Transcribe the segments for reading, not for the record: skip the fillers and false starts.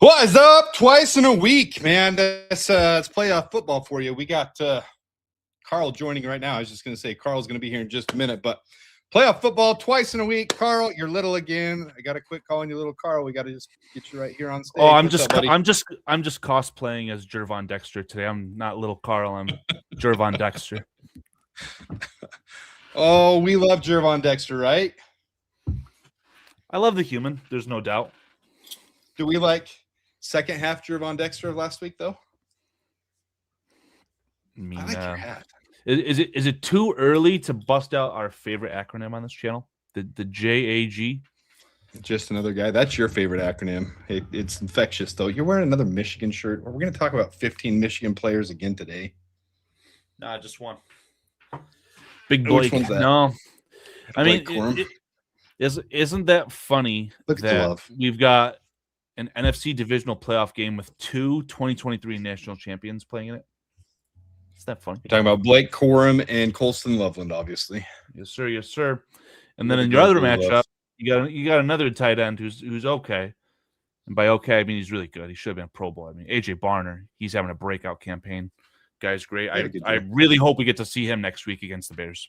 What is up? Twice in a week, man. It's playoff football for you. We got Karl joining right now. I was just going to say Karl's going to be here in just a minute, but playoff football twice in a week. Karl, you're little again. I got to quit calling you little Karl. We got to just get you right here on stage. Oh, I'm just cosplaying as Jervon Dexter today. I'm not little Karl. I'm Jervon Dexter. Oh, we love Jervon Dexter, right? I love the human. There's no doubt. Do we like second half Jervon Dexter of last week, though? I like your hat. Is it too early to bust out our favorite acronym on this channel? The JAG? Just another guy. That's your favorite acronym. It's infectious, though. You're wearing another Michigan shirt. We're going to talk about 15 Michigan players again today. Nah, just one. Big Blake. No. I mean, isn't that funny that we've got an NFC divisional playoff game with two 2023 national champions playing in it? Is that funny? You're talking about Blake Corum and Colston Loveland, obviously. Yes, sir. Yes, sir. And then in your other matchup, you got another tight end who's okay. And by okay, I mean he's really good. He should have been a Pro Bowl. I mean, AJ Barner, he's having a breakout campaign. Guy's great. I really hope we get to see him next week against the Bears.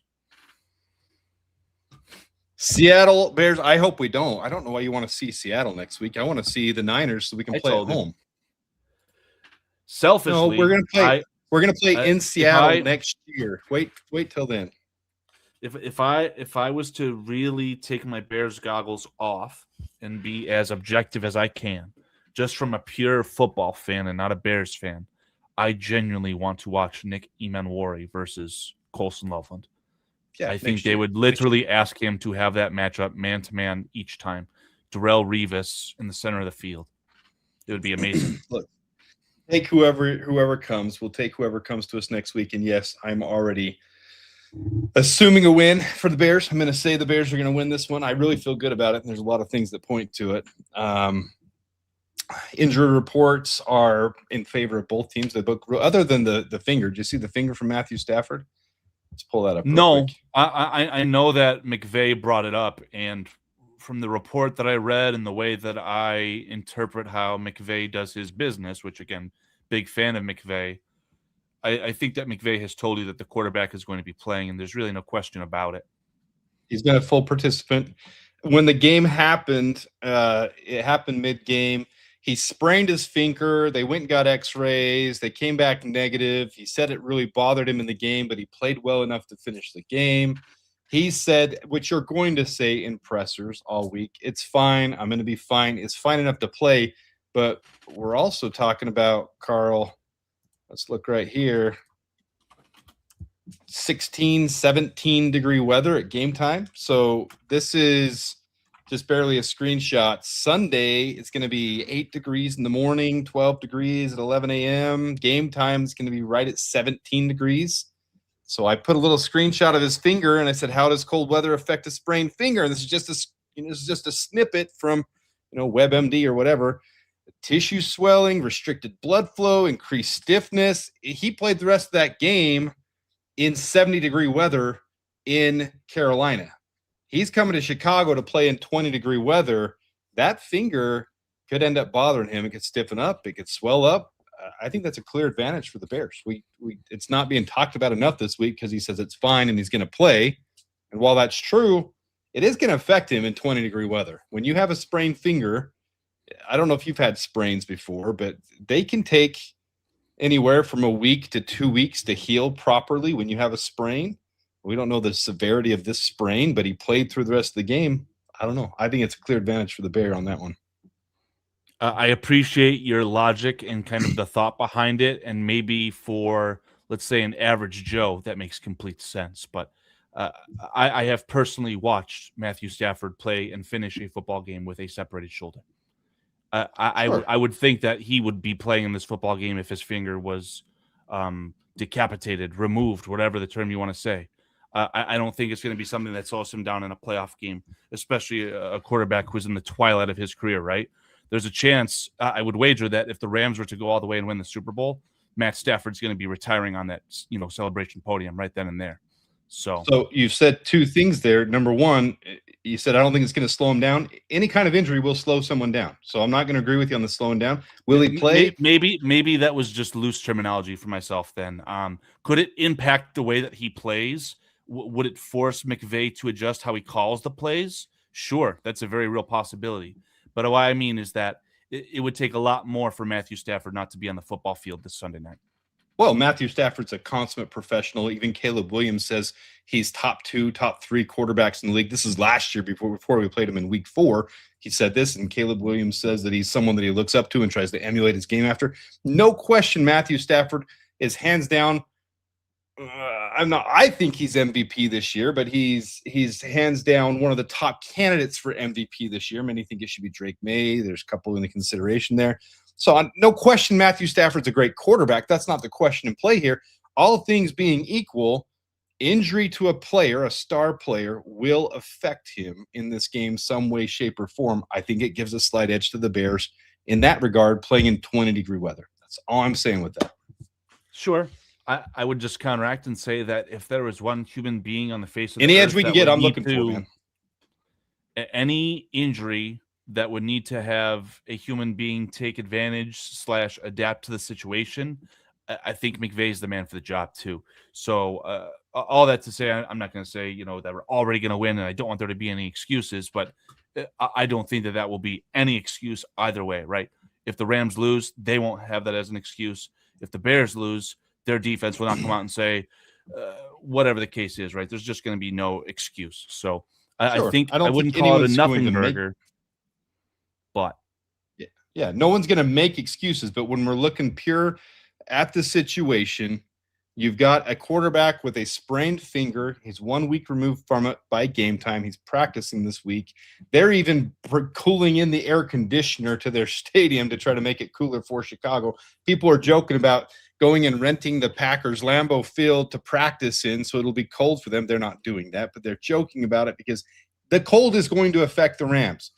Seattle Bears, I hope we don't. I don't know why you want to see Seattle next week. I want to see the Niners so we can play at home. Selfishly, no, we're gonna play in Seattle next year. Wait till then. If I was to really take my Bears goggles off and be as objective as I can, just from a pure football fan and not a Bears fan, I genuinely want to watch Nick Emanwari versus Colston Loveland. Yeah, I think they would literally ask him to have that matchup man-to-man each time. Darrelle Revis in the center of the field. It would be amazing. Look, take whoever comes. We'll take whoever comes to us next week. And, yes, I'm already assuming a win for the Bears. I'm going to say the Bears are going to win this one. I really feel good about it, and there's a lot of things that point to it. Injury reports are in favor of both teams. They both, other than the finger. Did you see the finger from Matthew Stafford? Let's pull that up. No, I know that McVay brought it up, and from the report that I read and the way that I interpret how McVay does his business, which again, big fan of McVay, I think that McVay has told you that the quarterback is going to be playing, and there's really no question about it. He's been a full participant. When the game happened, it happened mid-game. He sprained his finger. They went and got x-rays. They came back negative. He said it really bothered him in the game, but he played well enough to finish the game. He said, which you're going to say in pressers all week, it's fine. I'm going to be fine. It's fine enough to play. But we're also talking about, Karl, let's look right here, 16, 17-degree weather at game time. So this is just barely a screenshot. Sunday, it's going to be 8 degrees in the morning, 12 degrees at 11 a.m. Game time is going to be right at 17 degrees. So I put a little screenshot of his finger, and I said, "How does cold weather affect a sprained finger?" And this is just a snippet from WebMD or whatever. Tissue swelling, restricted blood flow, increased stiffness. He played the rest of that game in 70-degree weather in Carolina. He's coming to Chicago to play in 20-degree weather. That finger could end up bothering him. It could stiffen up. It could swell up. I think that's a clear advantage for the Bears. It's not being talked about enough this week because he says it's fine and he's going to play. And while that's true, it is going to affect him in 20-degree weather. When you have a sprained finger, I don't know if you've had sprains before, but they can take anywhere from a week to 2 weeks to heal properly when you have a sprain. We don't know the severity of this sprain, but he played through the rest of the game. I don't know. I think it's a clear advantage for the Bear on that one. I appreciate your logic and kind of the thought behind it. And maybe for, let's say, an average Joe, that makes complete sense. But I have personally watched Matthew Stafford play and finish a football game with a separated shoulder. I would think that he would be playing in this football game if his finger was decapitated, removed, whatever the term you want to say. I don't think it's going to be something that slows him down in a playoff game, especially a quarterback who's in the twilight of his career, right? There's a chance, I would wager that if the Rams were to go all the way and win the Super Bowl, Matt Stafford's going to be retiring on that celebration podium right then and there. So So you've said two things there. Number one, you said I don't think it's going to slow him down. Any kind of injury will slow someone down. So I'm not going to agree with you on the slowing down. Will he play? maybe that was just loose terminology for myself. Then could it impact the way that he plays? Would it force McVay to adjust how he calls the plays? Sure, that's a very real possibility. But what I mean is that it would take a lot more for Matthew Stafford not to be on the football field this Sunday night. Well, Matthew Stafford's a consummate professional. Even Caleb Williams says he's top 2, top 3 quarterbacks in the league. This is last year before we played him in week 4. He said this, and Caleb Williams says that he's someone that he looks up to and tries to emulate his game after. No question, Matthew Stafford is hands down. I think he's MVP this year, but he's hands down one of the top candidates for MVP this year. Many think it should be Drake May. There's a couple in the consideration there. So no question, Matthew Stafford's a great quarterback. That's not the question in play here. All things being equal, injury to a player, a star player, will affect him in this game some way, shape, or form. I think it gives a slight edge to the Bears in that regard, playing in 20-degree weather. That's all I'm saying with that. Sure. I would just counteract and say that if there was one human being on the face of any the edge earth we can that get, would I'm need looking for, man. Any injury that would need to have a human being take advantage / adapt to the situation, I think McVay is the man for the job too. So all that to say, I'm not going to say, that we're already going to win, and I don't want there to be any excuses, but I don't think that will be any excuse either way, right? If the Rams lose, they won't have that as an excuse. If the Bears lose, their defense will not come out and say whatever the case is, right? There's just going to be no excuse. So Sure. I think I wouldn't call it a nothing burger. But yeah, no one's going to make excuses. But when we're looking pure at the situation, you've got a quarterback with a sprained finger. He's 1 week removed from it by game time. He's practicing this week. They're even cooling in the air conditioner to their stadium to try to make it cooler for Chicago. People are joking about going and renting the Packers Lambeau Field to practice in, so it'll be cold for them. They're not doing that, but they're joking about it because the cold is going to affect the Rams.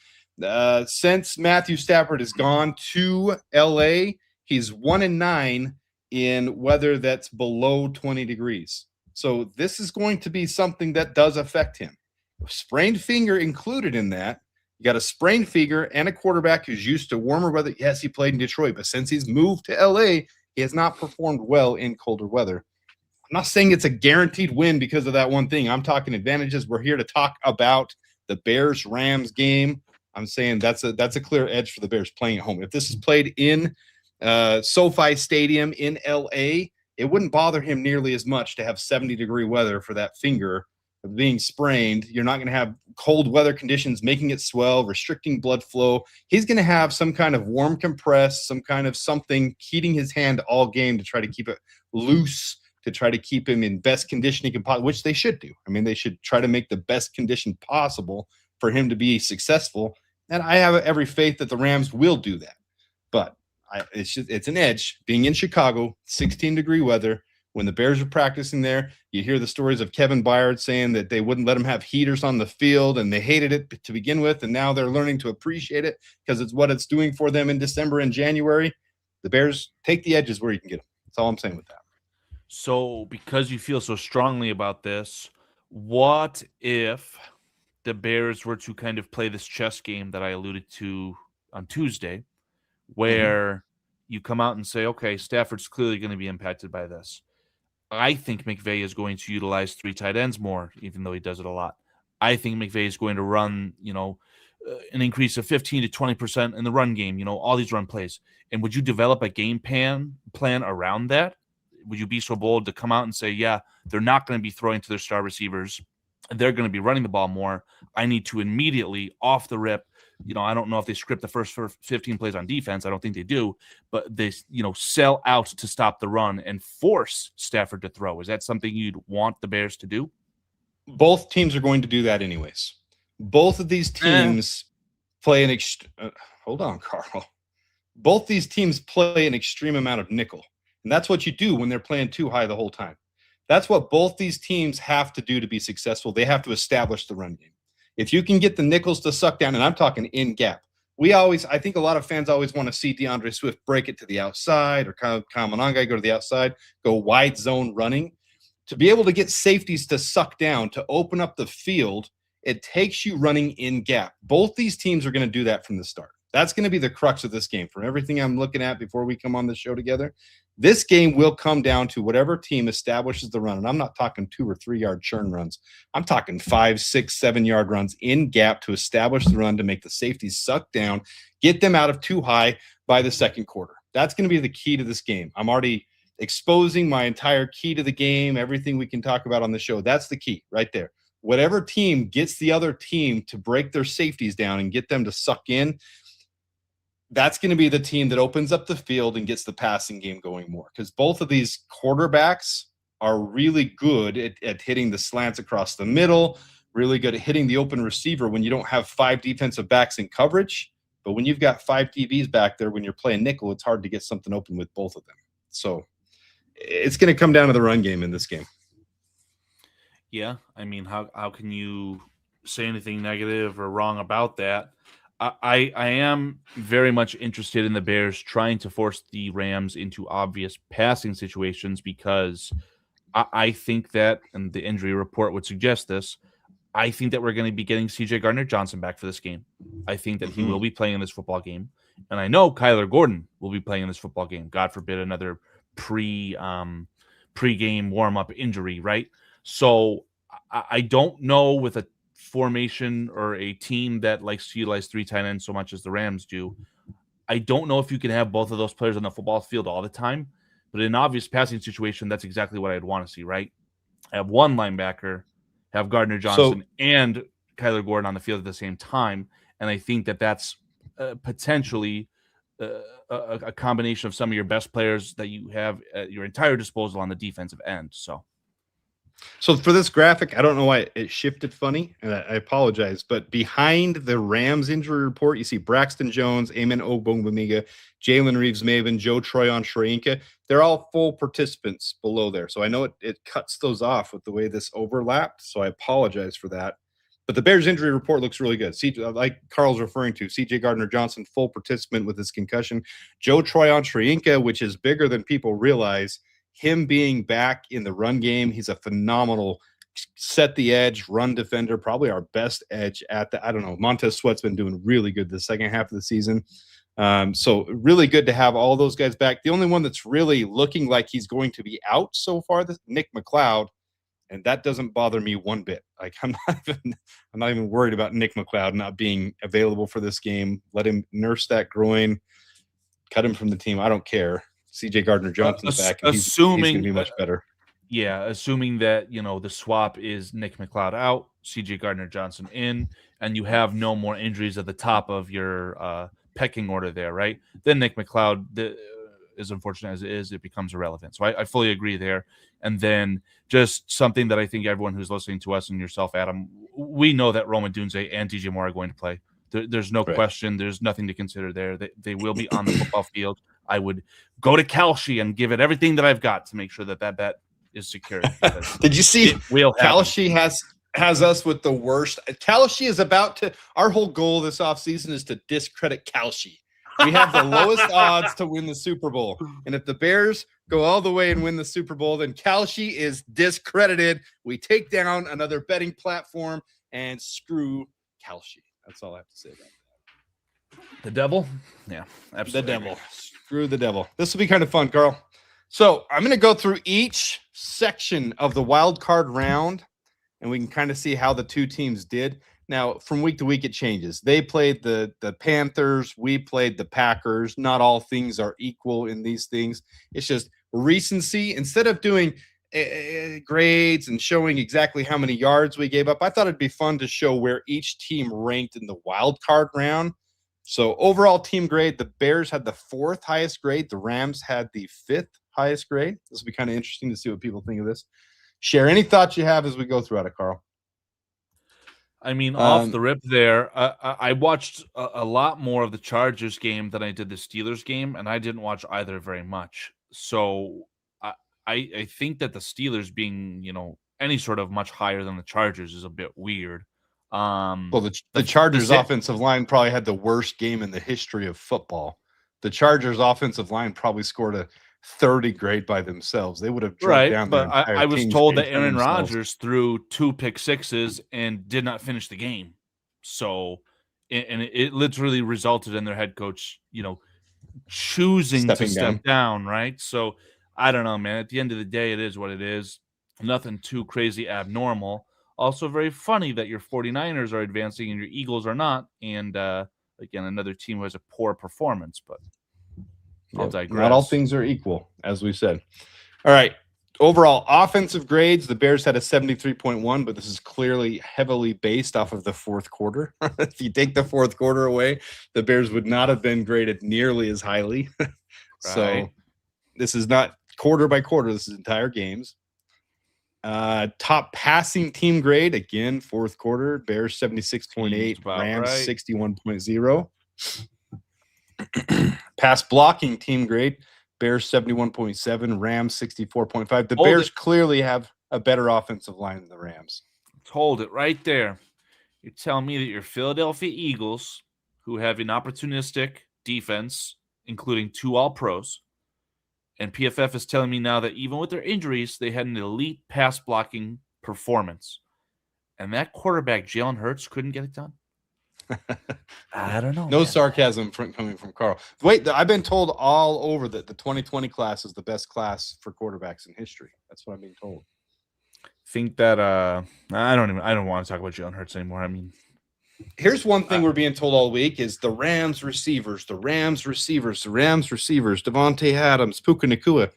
Since Matthew Stafford has gone to LA, he's 1-9 in weather that's below 20 degrees. So this is going to be something that does affect him. Sprained finger included in that. You got a sprained finger and a quarterback who's used to warmer weather. Yes, he played in Detroit, but since he's moved to LA, he has not performed well in colder weather. I'm not saying it's a guaranteed win because of that one thing. I'm talking advantages. We're here to talk about the Bears-Rams game. I'm saying that's a clear edge for the Bears playing at home. If this is played in SoFi Stadium in LA, it wouldn't bother him nearly as much to have 70-degree weather for that finger being sprained. You're not going to have cold weather conditions making it swell, restricting blood flow. He's going to have some kind of warm compress, some kind of something heating his hand all game to try to keep it loose, to try to keep him in best condition he can possibly, which they should do. I mean, they should try to make the best condition possible for him to be successful. And I have every faith that the Rams will do that. But it's an edge being in Chicago, 16-degree weather. When the Bears are practicing there, you hear the stories of Kevin Byard saying that they wouldn't let him have heaters on the field, and they hated it to begin with, and now they're learning to appreciate it because it's what it's doing for them in December and January. The Bears take the edges where you can get them. That's all I'm saying with that. So because you feel so strongly about this, what if the Bears were to kind of play this chess game that I alluded to on Tuesday, where you come out and say, okay, Stafford's clearly going to be impacted by this. I think McVay is going to utilize 3 tight ends more, even though he does it a lot. I think McVay is going to run, an increase of 15 to 20% in the run game, all these run plays. And would you develop a game plan around that? Would you be so bold to come out and say, yeah, they're not going to be throwing to their star receivers. They're going to be running the ball more. I need to immediately, off the rip, I don't know if they script the first 15 plays on defense. I don't think they do. But they, sell out to stop the run and force Stafford to throw. Is that something you'd want the Bears to do? Both teams are going to do that anyways. Both of these teams play an hold on, Carl. Both these teams play an extreme amount of nickel. And that's what you do when they're playing too high the whole time. That's what both these teams have to do to be successful. They have to establish the run game. If you can get the nickels to suck down, and I'm talking in gap, I think a lot of fans always want to see DeAndre Swift break it to the outside or Kyle Monangai go to the outside, go wide zone running. To be able to get safeties to suck down, to open up the field, it takes you running in gap. Both these teams are going to do that from the start. That's going to be the crux of this game. From everything I'm looking at before we come on the show together, this game will come down to whatever team establishes the run. And I'm not talking 2 or 3 yard churn runs. I'm talking 5, 6, 7 yard runs in gap to establish the run, to make the safeties suck down, get them out of too high by the second quarter. That's going to be the key to this game. I'm already exposing my entire key to the game, everything we can talk about on the show. That's the key right there. Whatever team gets the other team to break their safeties down and get them to suck in, that's going to be the team that opens up the field and gets the passing game going more, because both of these quarterbacks are really good at hitting the slants across the middle, really good at hitting the open receiver when you don't have 5 defensive backs in coverage. But when you've got 5 DBs back there, when you're playing nickel, it's hard to get something open with both of them. So it's going to come down to the run game in this game. Yeah, I mean, how can you say anything negative or wrong about that? I am very much interested in the Bears trying to force the Rams into obvious passing situations, because I think that, and the injury report would suggest this, I think that we're going to be getting C.J. Gardner-Johnson back for this game. I think that he will be playing in this football game. And I know Kyler Gordon will be playing in this football game. God forbid another pre-game warm-up injury, right? So I don't know, with a formation or a team that likes to utilize 3 tight ends so much as the Rams do, I don't know if you can have both of those players on the football field all the time. But in an obvious passing situation, that's exactly what I'd want to see, right? Have one linebacker, have Gardner-Johnson and Kyler Gordon on the field at the same time. And I think that that's potentially a combination of some of your best players that you have at your entire disposal on the defensive end. So for this graphic, I don't know why it shifted funny, and I apologize, but behind the Rams injury report, you see Braxton Jones, Amen Ogbongbemiga, Jalen Reeves-Maven, Joe Tryon-Shoyinka. They're all full participants below there. So I know it cuts those off with the way this overlapped, so I apologize for that. But the Bears injury report looks really good. Like Carl's referring to, C.J. Gardner-Johnson, full participant with his concussion. Joe Tryon-Shoyinka, which is bigger than people realize. Him being back in the run game, he's a phenomenal set the edge run defender, probably our best edge at the, I don't know, Montez Sweat's been doing really good the second half of the season. So really good to have all those guys back. The only one that's really looking like he's going to be out so far, Nick McLeod, and that doesn't bother me one bit. Like I'm not even worried about Nick McLeod not being available for this game. Let him nurse that groin, cut him from the team. I don't care. C.J. Gardner-Johnson's back, and he's going to be much better. Yeah, assuming that, the swap is Nick McLeod out, C.J. Gardner-Johnson in, and you have no more injuries at the top of your pecking order there, right? Then Nick McLeod, as unfortunate as it is, it becomes irrelevant. So I fully agree there. And then just something that I think everyone who's listening to us and yourself, Adam, we know that Rome Odunze and DJ Moore are going to play. There's no question. There's nothing to consider there. They will be on the football field. I would go to Kalshi and give it everything that I've got to make sure that bet is secure. Did you see Kalshi has us with the worst? Kalshi is about to – our whole goal this offseason is to discredit Kalshi. We have the lowest odds to win the Super Bowl. And if the Bears go all the way and win the Super Bowl, then Kalshi is discredited. We take down another betting platform and screw Kalshi. That's all I have to say about that. The devil? Yeah, absolutely. The devil. Screw the devil. This will be kind of fun, Carl. So I'm going to go through each section of the wild card round, and we can kind of see how the two teams did. Now, from week to week, it changes. They played the Panthers. We played the Packers. Not all things are equal in these things. It's just recency. Instead of doing grades and showing exactly how many yards we gave up, I thought it'd be fun to show where each team ranked in the wild card round. So overall team grade, the Bears had the 4th highest grade. The Rams had the 5th highest grade. This will be kind of interesting to see what people think of this. Share any thoughts you have as we go throughout it, Carl. I mean, off the rip there, I watched a lot more of the Chargers game than I did the Steelers game, and I didn't watch either very much. So I think that the Steelers being, any sort of much higher than the Chargers is a bit weird. Well, the Chargers offensive line probably had the worst game in the history of football. The Chargers offensive line probably scored a 30 grade by themselves. They would have drug Right, down their but entire I was team's told grade that by Aaron themselves. Rodgers threw 2 pick sixes and did not finish the game. So, and it literally resulted in their head coach, choosing to Stepping step down. down, right? So, I don't know, man. At the end of the day, it is what it is. Nothing too crazy abnormal. Also very funny that your 49ers are advancing and your Eagles are not. And again, another team who has a poor performance, but I'll digress. Not all things are equal, as we said. All right. Overall offensive grades, the Bears had a 73.1, but this is clearly heavily based off of the fourth quarter. If you take the fourth quarter away, the Bears would not have been graded nearly as highly. So Right. this is not quarter by quarter. This is entire games. Top passing team grade, again, fourth quarter, Bears 76.8, Seems about Rams right. 61.0. Pass blocking team grade, Bears 71.7, Rams 64.5. The Hold Bears it. clearly have a better offensive line than the Rams. Hold it right there. You're telling me that your Philadelphia Eagles, who have an opportunistic defense, including 2 All-Pros, and PFF is telling me now that even with their injuries, they had an elite pass blocking performance. And that quarterback, Jalen Hurts, couldn't get it done? I don't know. No man. sarcasm coming from Carl. Wait, I've been told all over that the 2020 class is the best class for quarterbacks in history. That's what I'm being told. Think that I don't want to talk about Jalen Hurts anymore. I mean, here's one thing we're being told all week is the Rams receivers, Devontae Adams, Puka Nacua.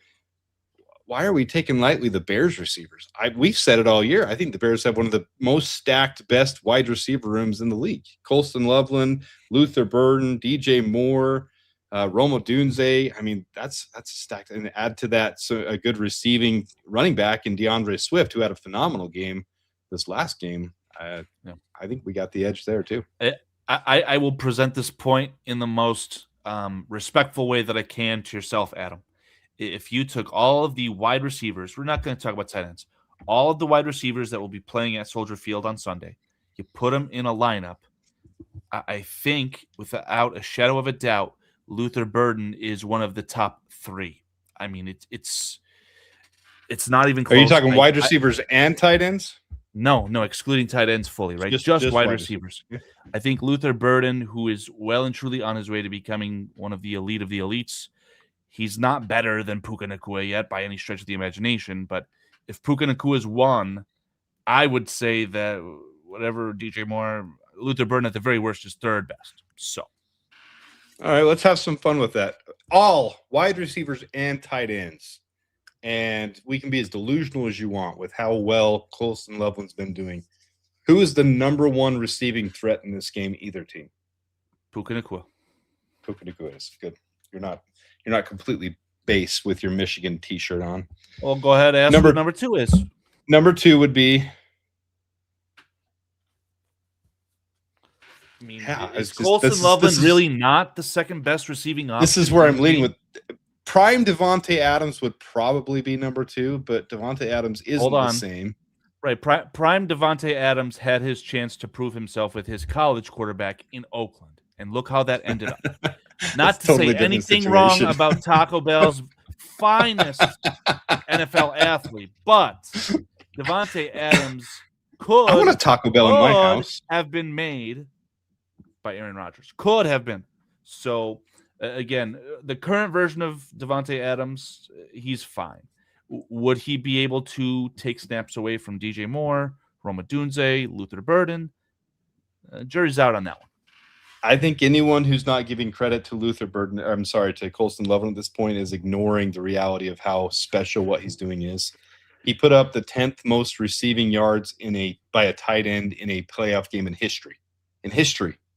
Why are we taking lightly the Bears receivers? We've said it all year. I think the Bears have one of the most stacked, best wide receiver rooms in the league. Colston Loveland, Luther Burden, DJ Moore, Odunze. I mean, that's stacked. And add to that a good receiving running back in DeAndre Swift, who had a phenomenal game this last game. I think we got the edge there too. I will present this point in the most respectful way that I can to yourself, Adam. If you took all of the wide receivers, we're not going to talk about tight ends, all of the wide receivers that will be playing at Soldier Field on Sunday, you put them in a lineup, I think without a shadow of a doubt, Luther Burden is one of the top 3. I mean, it's not even close. Are you talking wide receivers and tight ends? No, excluding tight ends fully, right? Just wide receivers. I think Luther Burden, who is well and truly on his way to becoming one of the elite of the elites, he's not better than Puka Nacua yet by any stretch of the imagination. But if Puka Nacua is 1, I would say that whatever DJ Moore, Luther Burden at the very worst is 3rd best. So, all right, let's have some fun with that. All wide receivers and tight ends. And we can be as delusional as you want with how well Colston Loveland's been doing. Who is the number 1 receiving threat in this game, either team? Puka Nacua. Puka Nacua is good. You're not completely base with your Michigan T-shirt on. Well, go ahead and ask what number 2 is. Number 2 would be. I mean, is Colston Loveland really not the second best receiving option? This is where I'm leading with. Prime Devontae Adams would probably be number 2, but Devontae Adams isn't the same. Right. Prime Devontae Adams had his chance to prove himself with his college quarterback in Oakland. And look how that ended up. Not to totally say anything wrong about Taco Bell's finest NFL athlete, but Devontae Adams I want a Taco Bell in my house. Have been made by Aaron Rodgers. Could have been. So, again, the current version of Devontae Adams, he's fine. Would he be able to take snaps away from DJ Moore, Odunze, Luther Burden? Jury's out on that one. I think anyone who's not giving credit to to Colston Loveland at this point is ignoring the reality of how special what he's doing is. He put up the 10th most receiving yards by a tight end in a playoff game in history.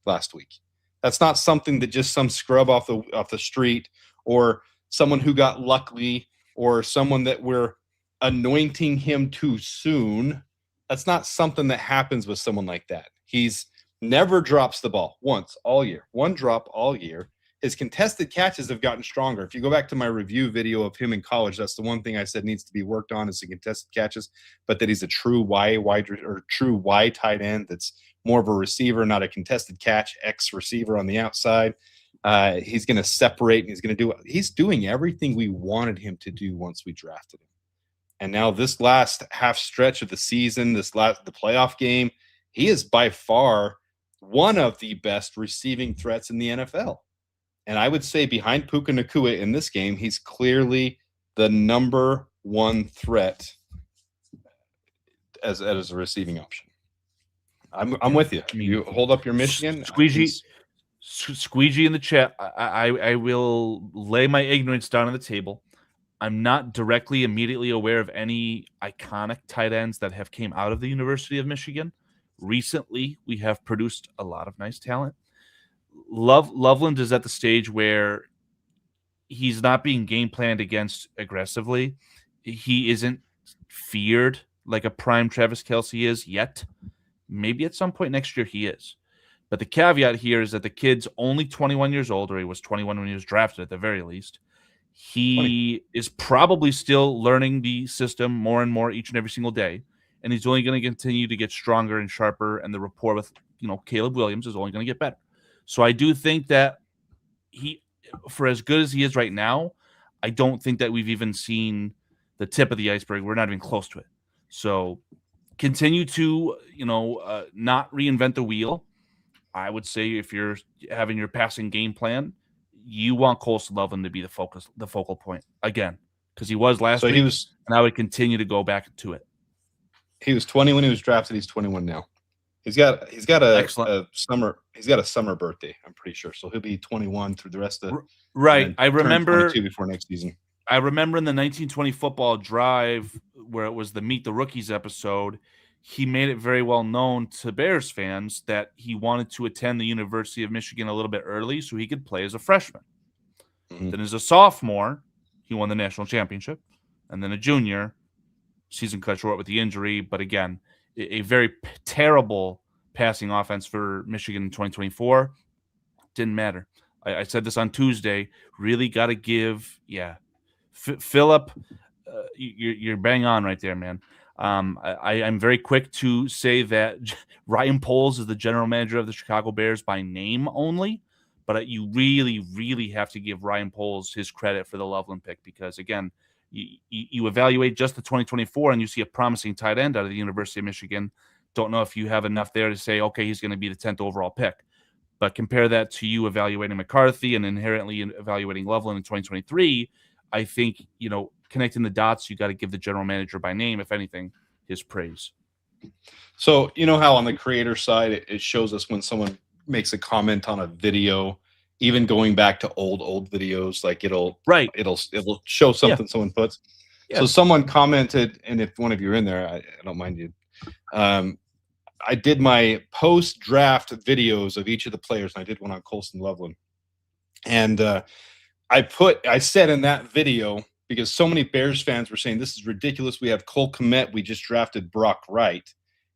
Last week. That's not something that just some scrub off the street or someone who got lucky or someone that we're anointing him too soon. That's not something that happens with someone like that. He's never drops the ball once all year. One drop all year. His contested catches have gotten stronger. If you go back to my review video of him in college, that's the one thing I said needs to be worked on is the contested catches, but that he's a true Y tight end that's more of a receiver, not a contested catch, X receiver on the outside. He's going to separate, and he's doing everything we wanted him to do once we drafted him. And now this last half stretch of the season, the playoff game, he is by far one of the best receiving threats in the NFL. And I would say behind Puka Nacua in this game, he's clearly the number one threat as a receiving option. I'm with you. You hold up your Michigan. Squeegee in the chat. I will lay my ignorance down on the table. I'm not directly immediately aware of any iconic tight ends that have came out of the University of Michigan. Recently, we have produced a lot of nice talent. Loveland is at the stage where he's not being game planned against aggressively. He isn't feared like a prime Travis Kelce is yet. Maybe at some point next year he is. But the caveat here is that the kid's only 21 years old, or he was 21 when he was drafted at the very least. He is probably still learning the system more and more each and every single day, and he's only going to continue to get stronger and sharper, and the rapport with Caleb Williams is only going to get better. So I do think that for as good as he is right now, I don't think that we've even seen the tip of the iceberg. We're not even close to it. So continue to not reinvent the wheel. I would say if you're having your passing game plan, you want Colston Loveland to be the focal point again, because he was last week, and I would continue to go back to it. He was 20 when he was drafted. He's 21 now. He's got a summer birthday, I'm pretty sure. So he'll be 21 through the rest of right. I remember 22 before next season. I remember in the 1920 football drive where it was the Meet the Rookies episode, he made it very well known to Bears fans that he wanted to attend the University of Michigan a little bit early so he could play as a freshman. Mm-hmm. Then as a sophomore, he won the national championship. And then a junior, season cut short with the injury. But again, a very terrible passing offense for Michigan in 2024. Didn't matter. I said this on Tuesday. Really got to give, Phillip, you're bang on right there, man. I'm very quick to say that Ryan Poles is the general manager of the Chicago Bears by name only, but you really, really have to give Ryan Poles his credit for the Loveland pick because, again, you evaluate just the 2024 and you see a promising tight end out of the University of Michigan. Don't know if you have enough there to say, okay, he's going to be the 10th overall pick. But compare that to you evaluating McCarthy and inherently evaluating Loveland in 2023. I think, connecting the dots, you got to give the general manager by name, if anything, his praise. So, you know how on the creator side, it shows us when someone makes a comment on a video, even going back to old videos, like it'll show something someone puts. Yeah. So someone commented, and if one of you are in there, I don't mind you. I did my post-draft videos of each of the players, and I did one on Colston Loveland. And I said in that video, because so many Bears fans were saying, this is ridiculous. We have Cole Kmet. We just drafted Brock Wright.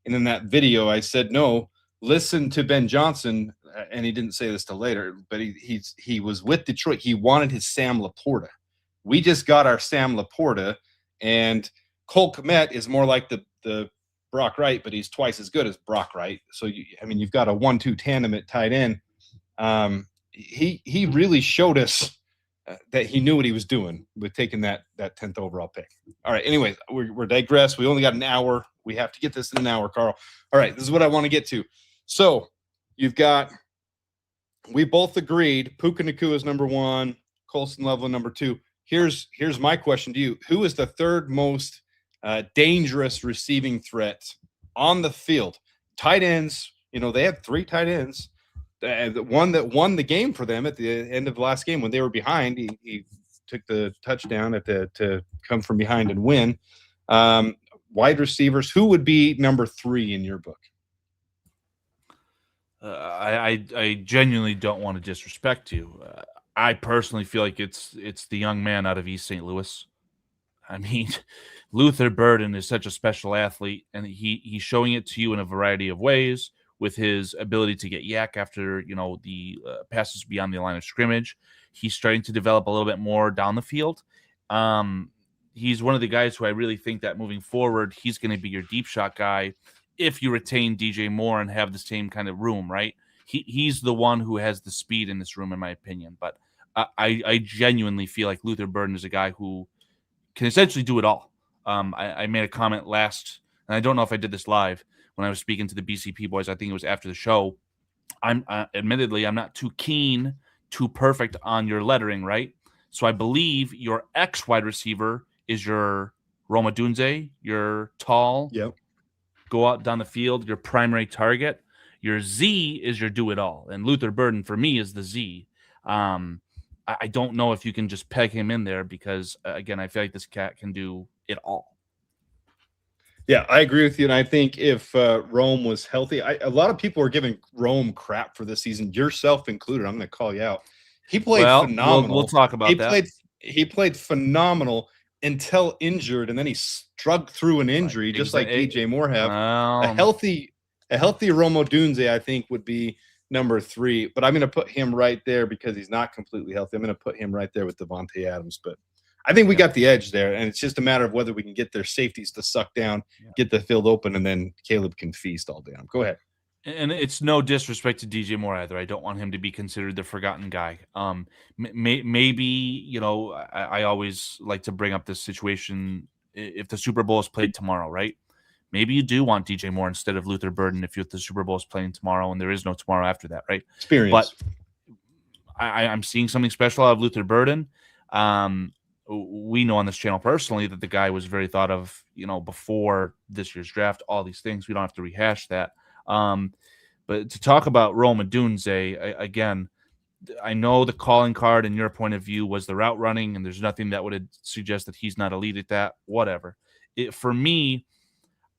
And in that video, I said, no, listen to Ben Johnson. And he didn't say this till later, but he was with Detroit. He wanted his Sam Laporta. We just got our Sam Laporta. And Cole Kmet is more like the Brock Wright, but he's twice as good as Brock Wright. So, you've got a 1-2 tandem at tight end. He really showed us that he knew what he was doing with taking that 10th overall pick. All right. Anyways, we're digress. We only got an hour. We have to get this in an hour, Carl. All right. This is what I want to get to. So we both agreed Puka Nacua is number one, Colston Loveland number two. Here's my question to you. Who is the third most dangerous receiving threat on the field? Tight ends, they had 3 tight ends. The one that won the game for them at the end of the last game when they were behind, he took the touchdown to come from behind and win. Wide receivers, who would be number 3 in your book? I genuinely don't want to disrespect you. I personally feel like it's the young man out of East St. Louis. I mean, Luther Burden is such a special athlete, and he's showing it to you in a variety of ways. With his ability to get yak after, the passes beyond the line of scrimmage. He's starting to develop a little bit more down the field. He's one of the guys who I really think that moving forward, he's going to be your deep shot guy if you retain DJ Moore and have the same kind of room, right? He's the one who has the speed in this room, in my opinion. But I genuinely feel like Luther Burden is a guy who can essentially do it all. I made a comment last, and I don't know if I did this live when I was speaking to the BCP boys. I think it was after the show. I'm admittedly I'm not too perfect on your lettering, right? So I believe your X wide receiver is your Roma Odunze, your tall, Yep. go out down the field, your primary target. Your Z is your do it all, and Luther Burden for me is the Z. I don't know if you can just peg him in there because again, I feel like this cat can do it all. Yeah, I agree with you, and I think if Rome was healthy, a lot of people are giving Rome crap for this season, yourself included. I'm going to call you out. He played phenomenal. We'll talk about that. He played phenomenal until injured, and then he struck through an injury, just like DJ Moore have. A healthy Rome Odunze, I think, would be number 3, but I'm going to put him right there because he's not completely healthy. I'm going to put him right there with Davante Adams, but I think we got the edge there, and it's just a matter of whether we can get their safeties to suck down, get the field open, and then Caleb can feast all day. Go ahead. And it's no disrespect to DJ Moore either. I don't want him to be considered the forgotten guy. Maybe, I always like to bring up this situation. If the Super Bowl is played tomorrow, right? Maybe you do want DJ Moore instead of Luther Burden if the Super Bowl is playing tomorrow and there is no tomorrow after that, right? Experience. But I'm seeing something special out of Luther Burden. We know on this channel personally that the guy was very thought of, before this year's draft, all these things. We don't have to rehash that. But to talk about Rome Odunze, again, I know the calling card in your point of view was the route running, and there's nothing that would suggest that he's not elite at that, whatever. For me,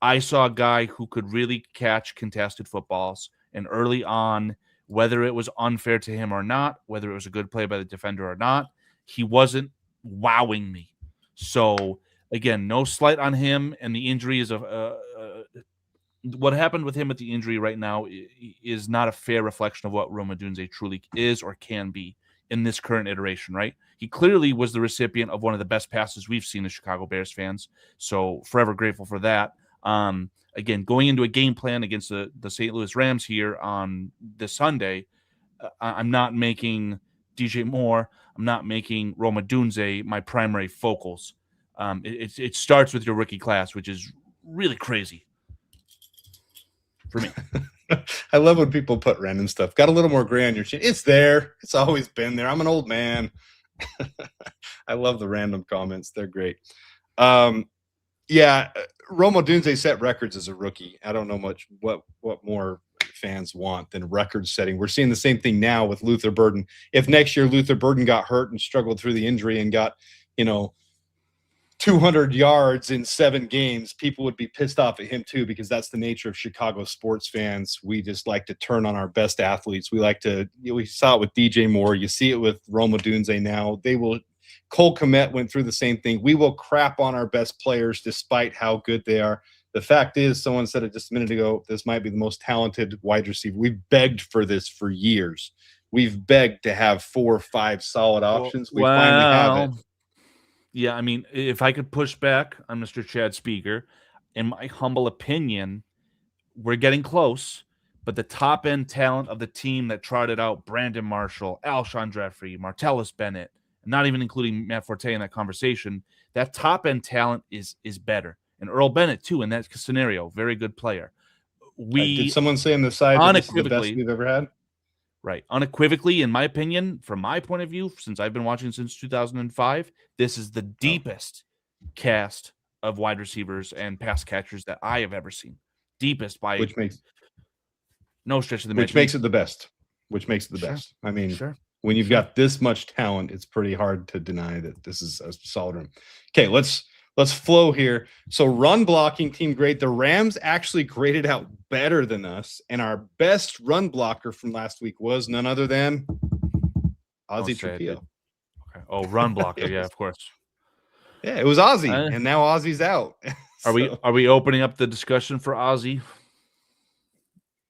I saw a guy who could really catch contested footballs, and early on, whether it was unfair to him or not, whether it was a good play by the defender or not, he wasn't wowing me. So again, no slight on him, and the injury is what happened with him with the injury right now is not a fair reflection of what Rome Odunze truly is or can be in this current iteration, right? He clearly was the recipient of one of the best passes we've seen as Chicago Bears fans, so forever grateful for that. Again, going into a game plan against the St. Louis Rams here on this Sunday, I'm not making DJ Moore, I'm not making Rome Odunze my primary focals. It starts with your rookie class, which is really crazy for me. I love when people put random stuff. Got a little more gray on your chin. It's there. It's always been there. I'm an old man. I love the random comments. They're great. Yeah, Rome Odunze set records as a rookie. I don't know much what more fans want than record setting. We're seeing the same thing now with Luther Burden. If next year Luther Burden got hurt and struggled through the injury and got, 200 yards in 7 games, people would be pissed off at him too, because that's the nature of Chicago sports fans. We just like to turn on our best athletes. We like to, we saw it with DJ Moore. You see it with Rome Odunze now. Cole Kmet went through the same thing. We will crap on our best players despite how good they are. The fact is, someone said it just a minute ago, this might be the most talented wide receiver. We've begged for this for years. We've begged to have 4 or 5 solid options. We finally have it. Yeah, I mean, if I could push back on Mr. Chad Speaker, in my humble opinion, we're getting close, but the top-end talent of the team that trotted out Brandon Marshall, Alshon Jeffrey, Martellus Bennett, not even including Matt Forte in that conversation, that top-end talent is better. And Earl Bennett, too, in that scenario, very good player. Did someone say on the side that this is the best we've ever had? Right. Unequivocally, in my opinion, from my point of view, since I've been watching since 2005, this is the deepest cast of wide receivers and pass catchers that I have ever seen. Deepest by no stretch of the which makes it the best. Which makes it the best. I mean, when you've got this much talent, it's pretty hard to deny that this is a solid room. Okay, let's flow here. So run blocking team grade. The Rams actually graded out better than us, and our best run blocker from last week was none other than Ozzie Trujillo. Okay. Oh, run blocker. Yeah, of course. Yeah, it was Ozzie, and now Ozzie's out. Are we opening up the discussion for Ozzie?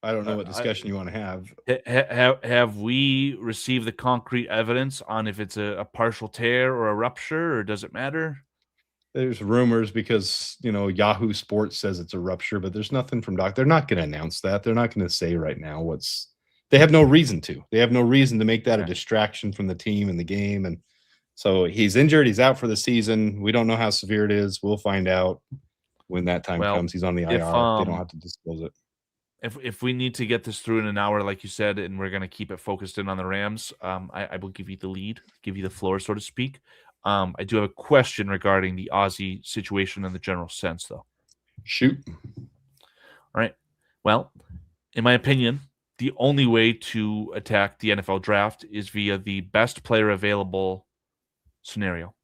I don't know what discussion you want to have. Have we received the concrete evidence on if it's a partial tear or a rupture, or does it matter? There's rumors because, Yahoo Sports says it's a rupture, but there's nothing from Doc. They're not going to announce that. They're not going to say right now what's They have no reason to. They have no reason to make that a Okay. distraction from the team and the game. And so he's injured. He's out for the season. We don't know how severe it is. We'll find out when that time Well, comes. He's on the if IR. They don't have to disclose it. if we need to get this through in an hour, like you said, and we're gonna keep it focused in on the Rams, I will give you the lead, give you the floor, so to speak. I do have a question regarding the Aussie situation in the general sense, though. Shoot. All right. Well, in my opinion, the only way to attack the NFL draft is via the best player available scenario.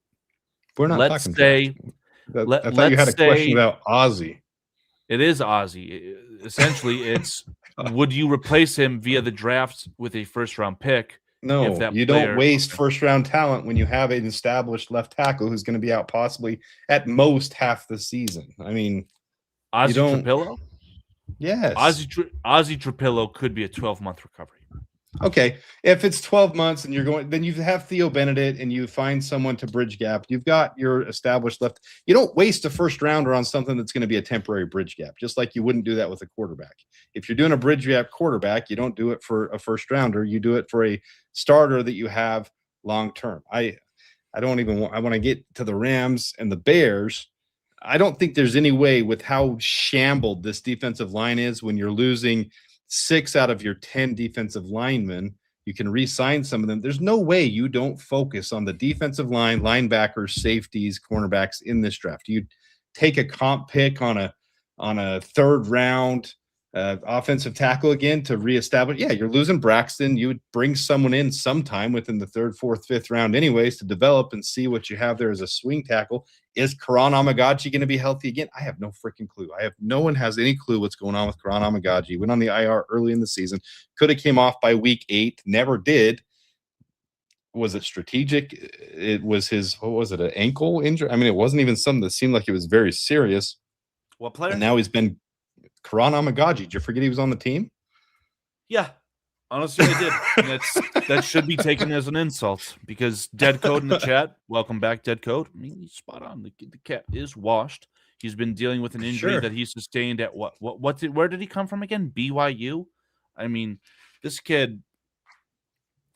We're not Let's talking say, draft. I thought you had a question about Ozzy. it is Ozzy. Essentially, it's would you replace him via the draft with a first round pick? No, that you player- don't waste first round talent when you have an established left tackle who's going to be out possibly at most half the season. I mean, Ozzy don't- Trapillo? yes. Ozzy Trapillo could be a 12-month recovery. Okay, if it's 12 months and you're going, then you have Theo Benedict and you find someone to bridge gap. You've got your established left. You don't waste a first rounder on something that's going to be a temporary bridge gap, just like you wouldn't do that with a quarterback. If you're doing a bridge gap quarterback, you don't do it for a first rounder. You do it for a starter that you have long term. I don't even want. I want to get to the Rams and the Bears. I don't think there's any way with how shambled this defensive line is when you're losing 6 out of your 10 defensive linemen. You can re-sign some of them. There's no way you don't focus on the defensive line, linebackers, safeties, cornerbacks in this draft. You take a comp pick on a third round offensive tackle again to reestablish. Yeah, you're losing Braxton. You would bring someone in sometime within the 3rd, 4th, 5th round anyways to develop and see what you have there as a swing tackle. Is Karan Amagaji going to be healthy again? I have no freaking clue. No one has any clue what's going on with Karan Amagaji. Went on the IR early in the season. Could have came off by week 8. Never did. Was it strategic? It was his, what was it, an ankle injury? I mean, it wasn't even something that seemed like it was very serious. What player? And now he's been Karan Amagaji. Did you forget he was on the team? Yeah. Honestly, I did. And that should be taken as an insult because Dead Code in the chat. Welcome back, Dead Code. I mean, he's spot on. The cat is washed. He's been dealing with an injury that he sustained at where did he come from again? BYU? I mean, this kid,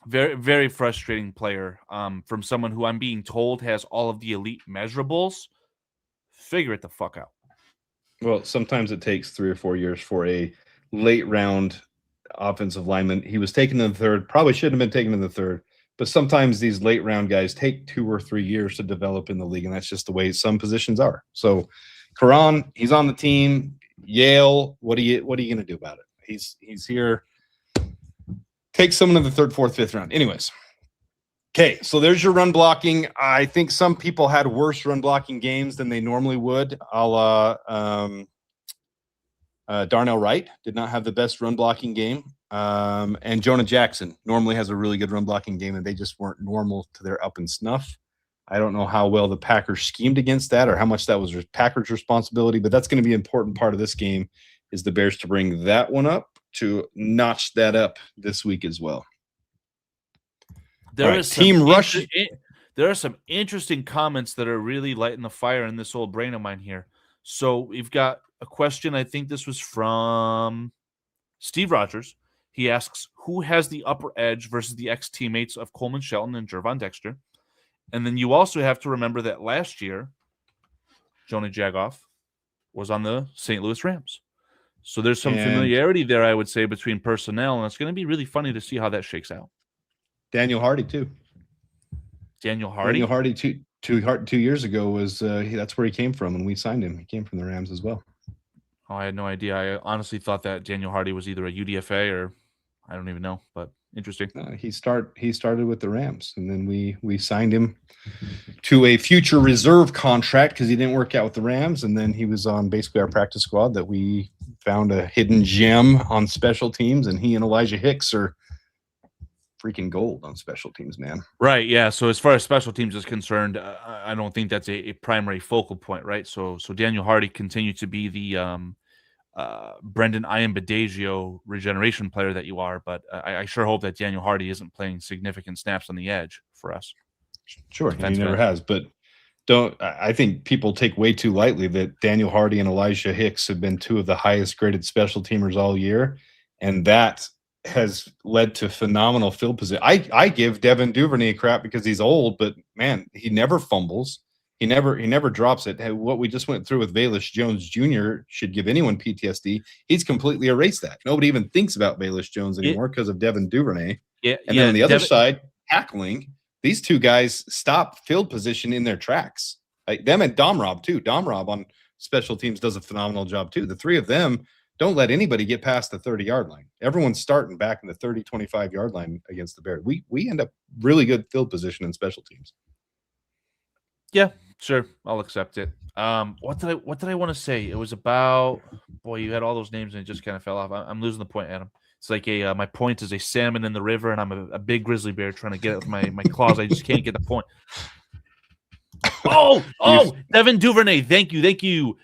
very, very frustrating player from someone who I'm being told has all of the elite measurables. Figure it the fuck out. Well, sometimes it takes 3 or 4 years for a late round offensive lineman. He was taken in the 3rd, probably shouldn't have been taken in the 3rd, but sometimes these late round guys take 2 or 3 years to develop in the league, and that's just the way some positions are. So Karan, he's on the team. Yale, what are you going to do about it? He's here. Take someone in the 3rd, 4th, 5th round. Anyways. Okay, so there's your run blocking. I think some people had worse run blocking games than they normally would. Darnell Wright did not have the best run blocking game. And Jonah Jackson normally has a really good run blocking game, and they just weren't normal to their up and snuff. I don't know how well the Packers schemed against that or how much that was Packers' responsibility, but that's going to be an important part of this game is the Bears to bring that one up to notch that up this week as well. There are some interesting comments that are really lighting the fire in this old brain of mine here. So we've got a question. I think this was from Steve Rogers. He asks, who has the upper edge versus the ex-teammates of Coleman Shelton and Jervon Dexter? And then you also have to remember that last year, Jonah Jagoff was on the St. Louis Rams. So there's some familiarity there, I would say, between personnel, and it's going to be really funny to see how that shakes out. Daniel Hardy too. Daniel Hardy 2 years ago was that's where he came from when we signed him. He came from the Rams as well. Oh, I had no idea. I honestly thought that Daniel Hardy was either a UDFA or I don't even know, but interesting. He started with the Rams, and then we signed him to a future reserve contract because he didn't work out with the Rams, and then he was on basically our practice squad that we found a hidden gem on special teams, and he and Elijah Hicks are freaking gold on special teams, man. Right, yeah. So as far as special teams is concerned, I don't think that's a primary focal point, right? So Daniel Hardy continued to be the Brendan Iambadagio regeneration player that you are, but I sure hope that Daniel Hardy isn't playing significant snaps on the edge for us. Sure, he never has, but I think people take way too lightly that Daniel Hardy and Elijah Hicks have been 2 of the highest graded special teamers all year, and that has led to phenomenal field position. I give Devin Duvernay crap because he's old, but man, he never fumbles. He never drops it. What we just went through with Velus Jones Jr. should give anyone PTSD. He's completely erased that. Nobody even thinks about Velus Jones anymore because of Devin Duvernay. And then on the other side, tackling, these two guys stop field position in their tracks. Like them and Domrob too. Domrob on special teams does a phenomenal job too. The three of them don't let anybody get past the 30-yard line. Everyone's starting back in the 30, 25-yard line against the Bears. We end up really good field position in special teams. Yeah, sure. I'll accept it. What did I want to say? It was about, boy, you had all those names and it just kind of fell off. I'm losing the point, Adam. It's like my point is a salmon in the river, and I'm a big grizzly bear trying to get it with my claws. I just can't get the point. Oh, Devin Duvernay. Thank you.